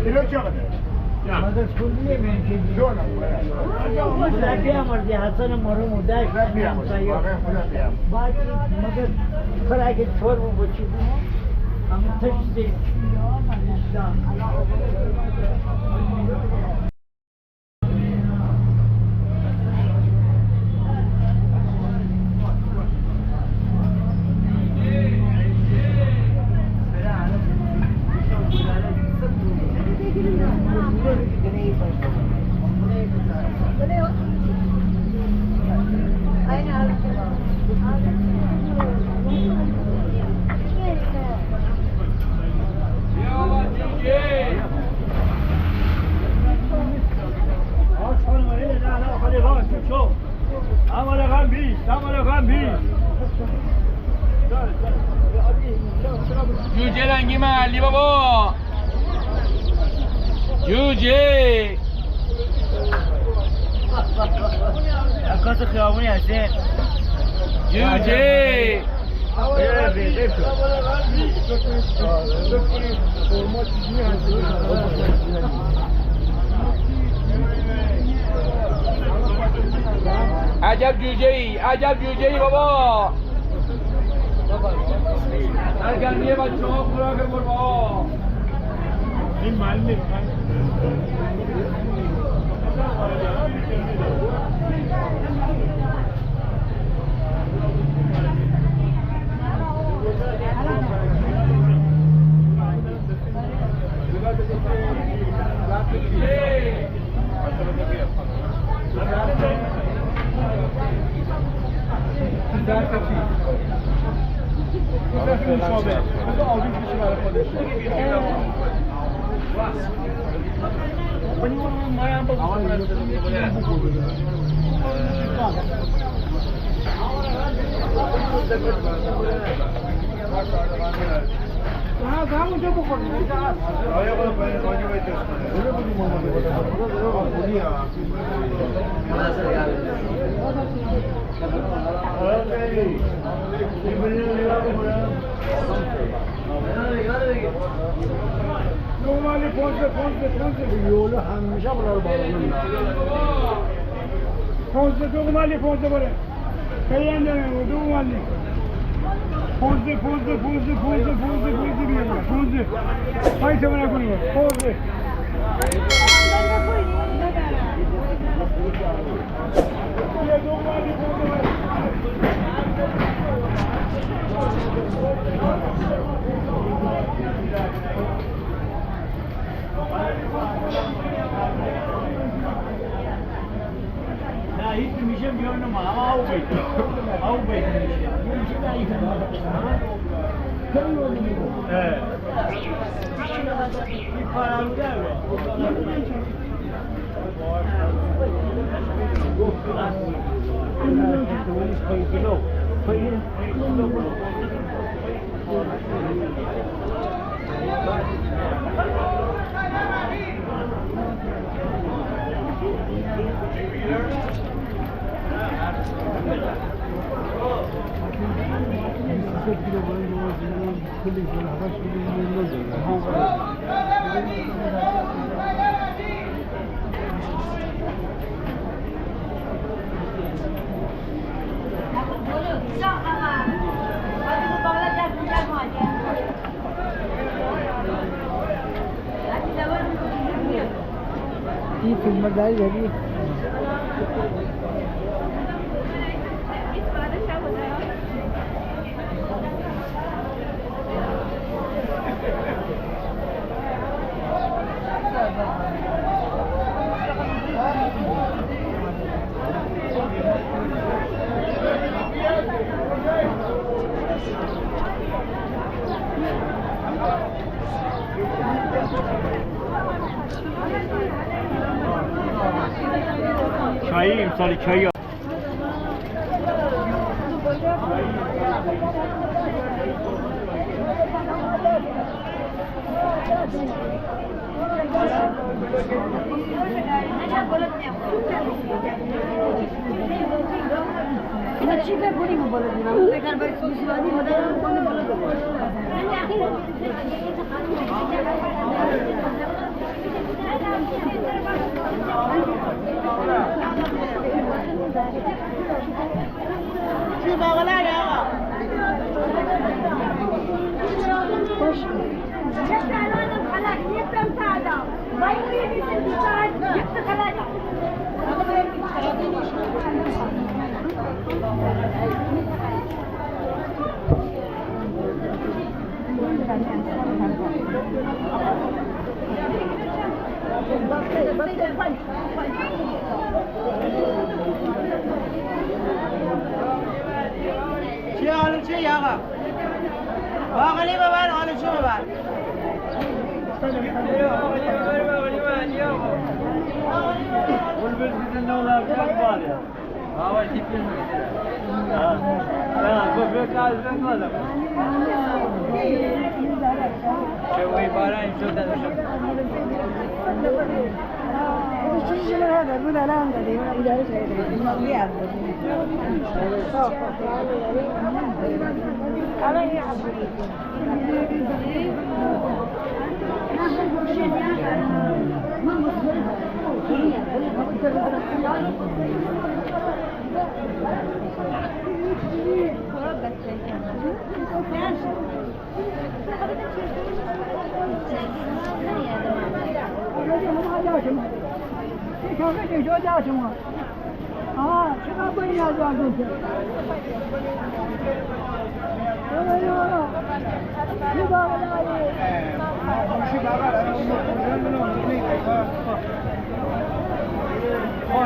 کیلو چقدر؟ مدد کنیه من که جونم خدا بیامرزی حسن مرو مدش خدا بیامرزی واقعا خدا بیامرزی بعد مدد فراغ چور بچی اما تشتی جوجه رنگی محلی بابا جوجه عکاس خیابونی هستی جوجه عجب جوجه ای عجب جوجه ای بابا سرگرمی بچه ها خوراک گربه ها این معلم همونجا بخوریم آیا Normali ponze yolu hamisha bular bağlanır. Ponze normali ponze böyle. Kayanda normali. Ponze bir yer. Ponze. Hay sevana konuyor. Ponze. Ya normali ponze. نه هیچ میشه بیارم اما او بید میشه نه این ये फिल्मदारी है çayı imsalı çayı. Chica puri mo bola dina. Bekar baik susi wadi bola bola. چی حالو چی آقا؟ باقلی ببر حالو چی ببر؟ Bulbül sizin ne olacak var ya. Hava tipin mi? Ya bu bir kalbim var. Şu ibaret şuradan şu. هذا ولا لا عندي ولا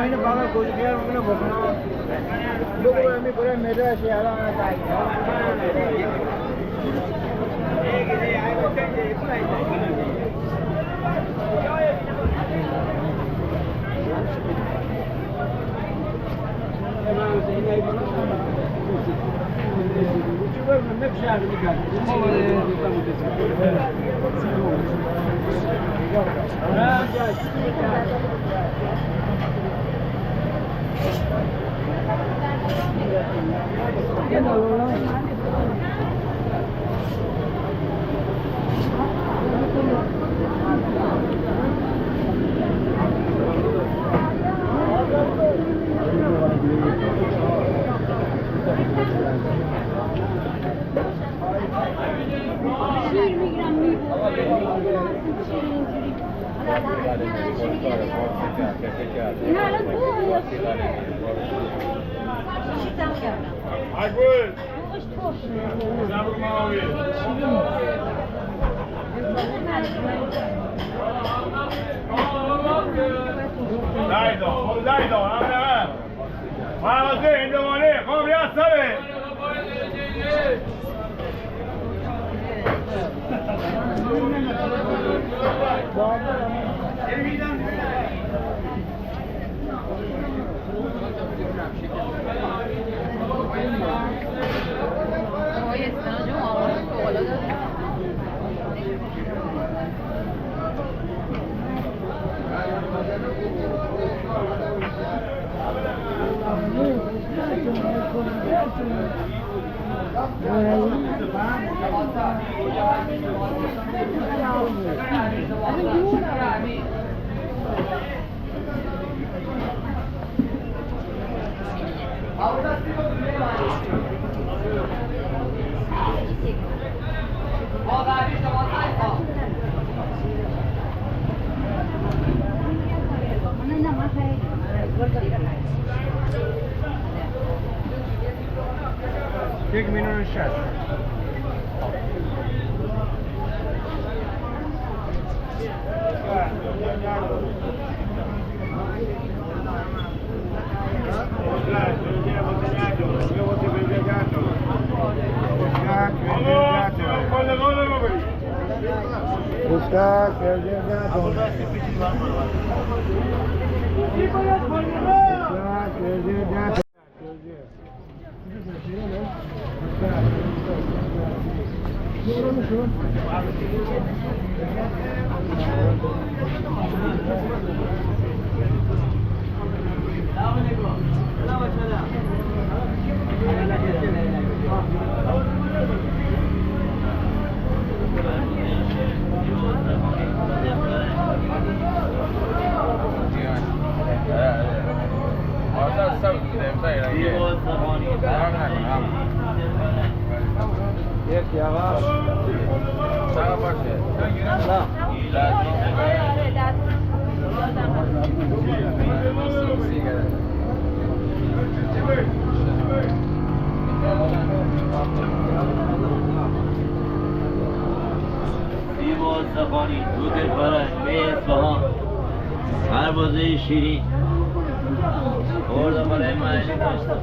اینو فقط گوجه‌گیر میکنه بکنه بگو میکنه مدرسه الان Aygül! Sabır mavi! Dajdo, anne! Mağazı, indivani, kom ya sarı! یک میلیون و 60 Sen یک یاغا چقدر باشه؟ سیب و استخوانی، دود فرنگ، به اصفهان، هر بازه شیرین خوردم برای محلی داشتم.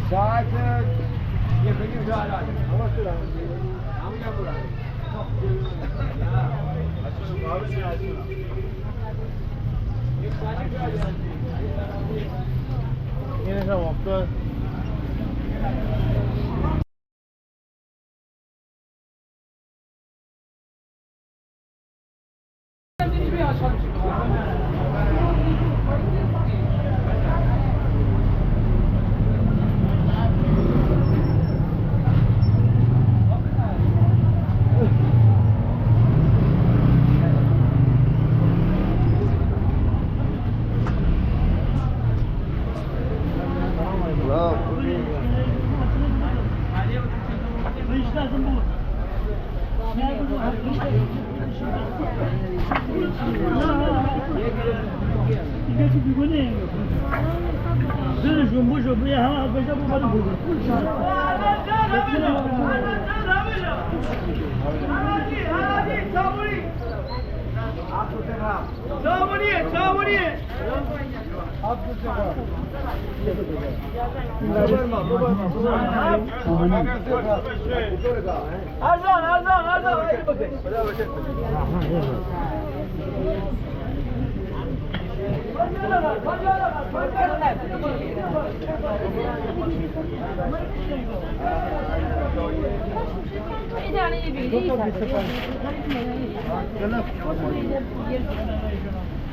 ساعت یکی ساعت همه شده همه بودن این شما افتاد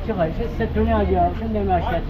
چقدر ست دنیا جا سند ماشیت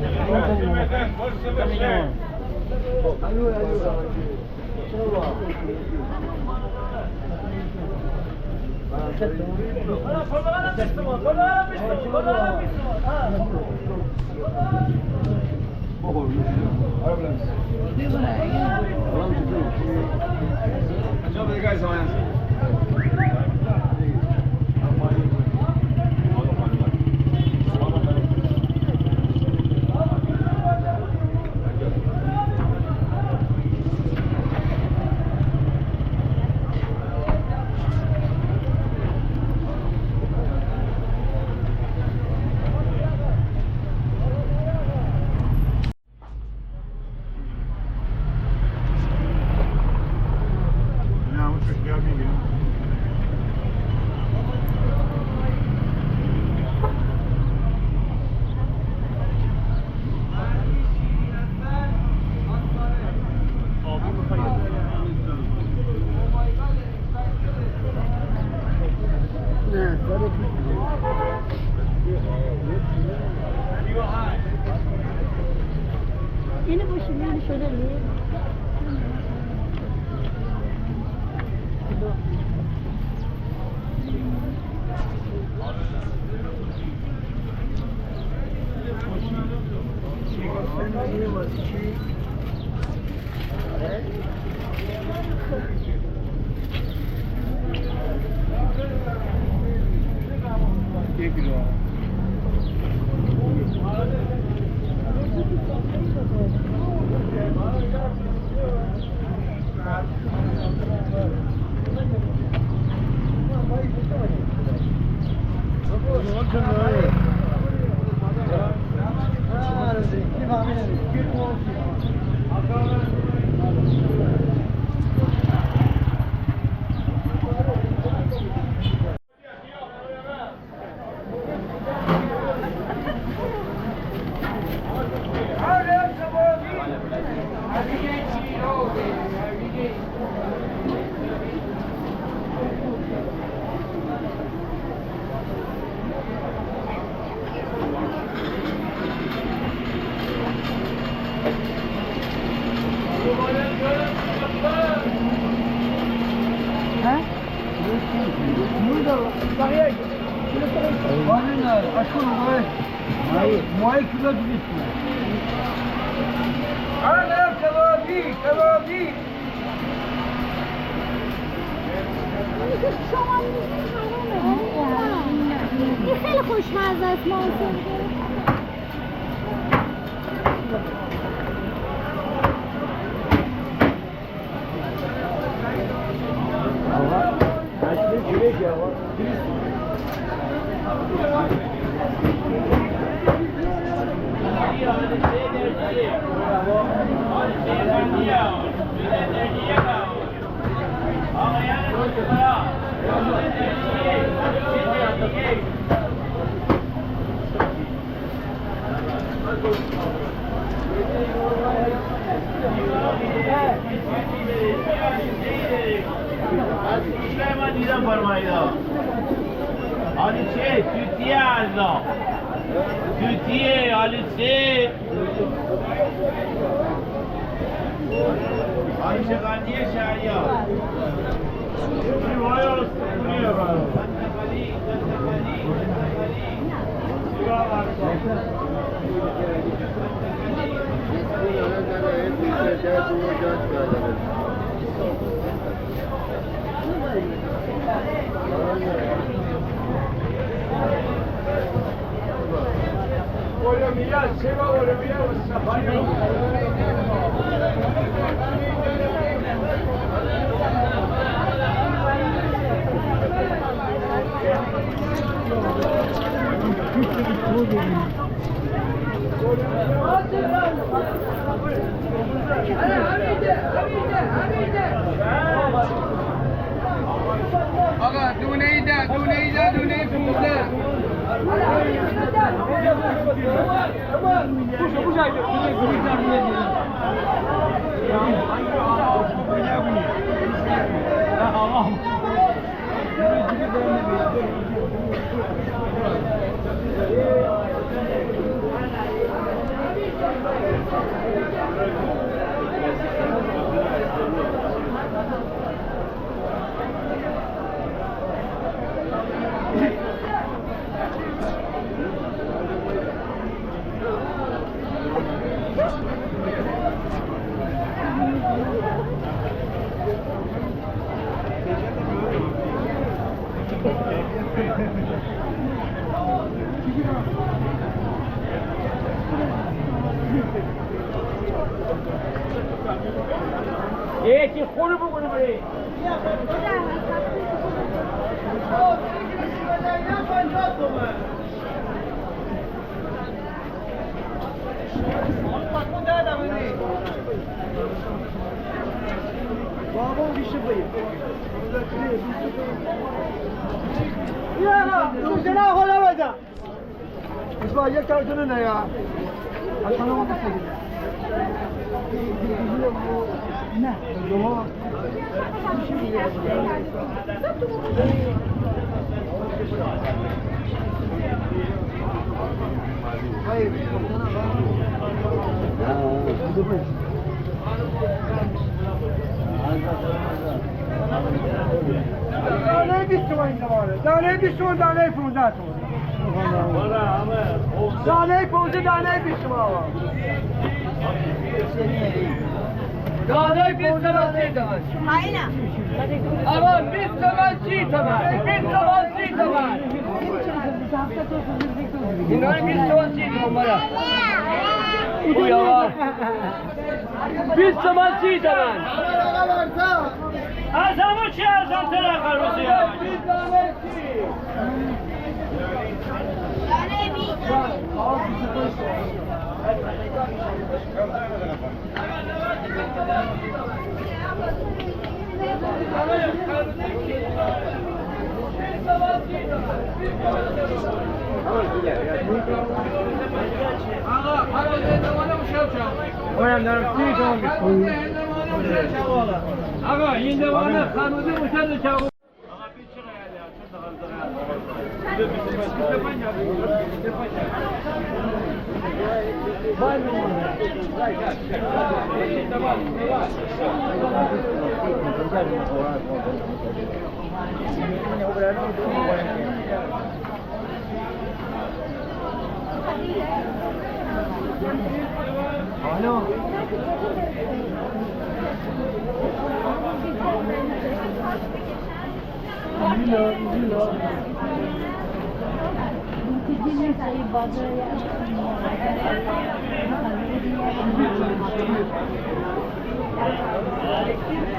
این خیلی خوشمزه است مانسون آقا دونه ده دونه 15 یکی خونو بکنه بری بابا بیشه بایی یا دوزنه حالا بزن اسمع یک کارتونه نه یا حتما ما بسید نه دوما Hayır. 20 تومن این زمانه دانه 20 تومن دانه 15 تومن دانه 15 دانه 20 تومن آقا دانه 20 تومن 30 تومن آقا 20 تومن 30 تومن 20 تومن 30 تومن اینا 20 تومن 30 تومن برا اوی آقا 20 تومن 30 تومن از همون چی ارزان تر خروسی ها آقا حالا زندوانه مشاو چاو اونم دارم 30 تومن 20 آقا این دوانه خانوده مشاو چاو Thank you.